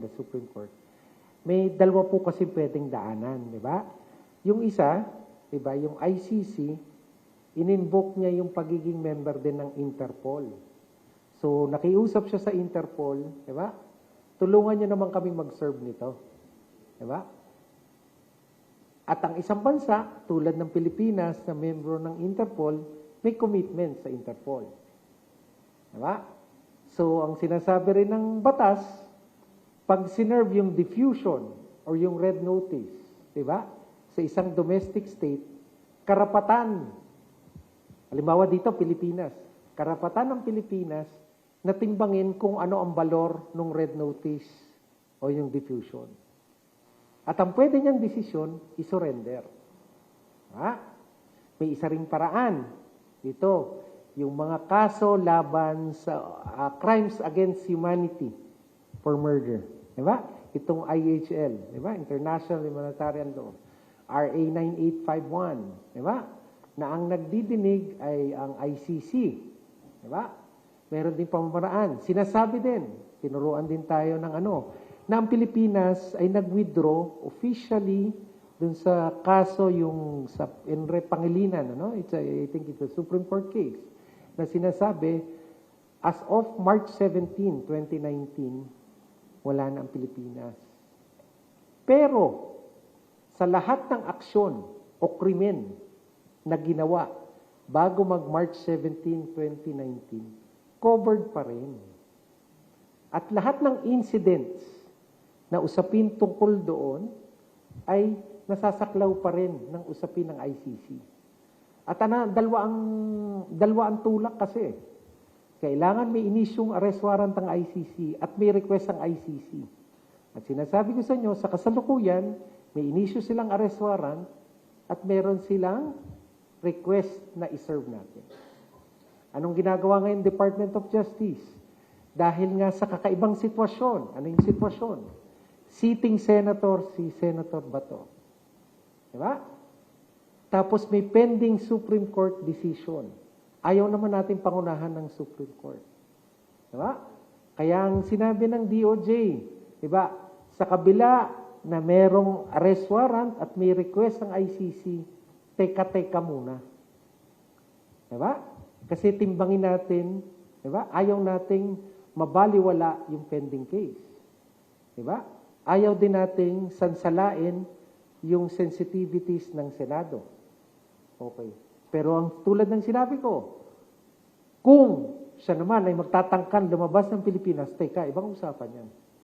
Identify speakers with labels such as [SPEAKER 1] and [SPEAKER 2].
[SPEAKER 1] the Supreme Court, may dalawa po kasi pwedeng daanan, di ba? Yung isa, di ba, yung ICC, in-invoke niya yung pagiging member din ng Interpol. So, nakiusap siya sa Interpol, di ba? Tulungan niyo naman kami mag-serve nito. Di ba? At ang isang bansa, tulad ng Pilipinas na membro ng Interpol, may commitment sa Interpol. Di ba? So, ang sinasabi rin ng batas, pag sinerve yung diffusion or yung red notice, di ba? Sa isang domestic state, karapatan, halimbawa dito, Pilipinas, karapatan ng Pilipinas na timbangin kung ano ang balor ng red notice o yung diffusion. At ang pwede niyang desisyon, isurrender. Ha? May isa ring paraan. Dito, yung mga kaso laban sa crimes against humanity for murder. Diba? Itong IHL, diba? International Humanitarian Law. RA 9851, diba? Na ang nagdidinig ay ang ICC. Diba? Meron din pamamaraan. Sinasabi din, tinuruan din tayo ng na ang Pilipinas ay nag-withdraw officially dun sa kaso yung sa Enre Pangilinan, I think it's a Supreme Court case, na sinasabi, as of March 17, 2019, wala na ang Pilipinas. Pero, sa lahat ng aksyon o krimen na ginawa bago mag-March 17, 2019, covered pa rin. At lahat ng incidents na usapin tungkol doon ay nasasaklaw pa rin ng usapin ng ICC. At dalawa ang tulak kasi. Kailangan may inisyong arrest warrant ang ICC at may request ang ICC. At sinasabi ko sa inyo, sa kasalukuyan, may inisyo silang arrest warrant at meron silang request na iserve natin. Anong ginagawa ngayon Department of Justice? Dahil nga sa kakaibang sitwasyon. Ano yung sitwasyon? Sitting senator, si Senator Bato. Diba? Tapos may pending Supreme Court decision. Ayaw naman natin pangunahan ng Supreme Court. Diba? Kaya ang sinabi ng DOJ, diba, sa kabila na merong arrest warrant at may request ng ICC, teka muna. Diba? Kasi timbangin natin, diba, ayaw nating mabaliwala yung pending case. Diba? Ayaw din nating sansalain yung sensitivities ng Senado. Okay. Pero ang tulad ng sinabi ko, kung siya naman ay magtatangkan lumabas ng Pilipinas, teka, ibang usapan yan.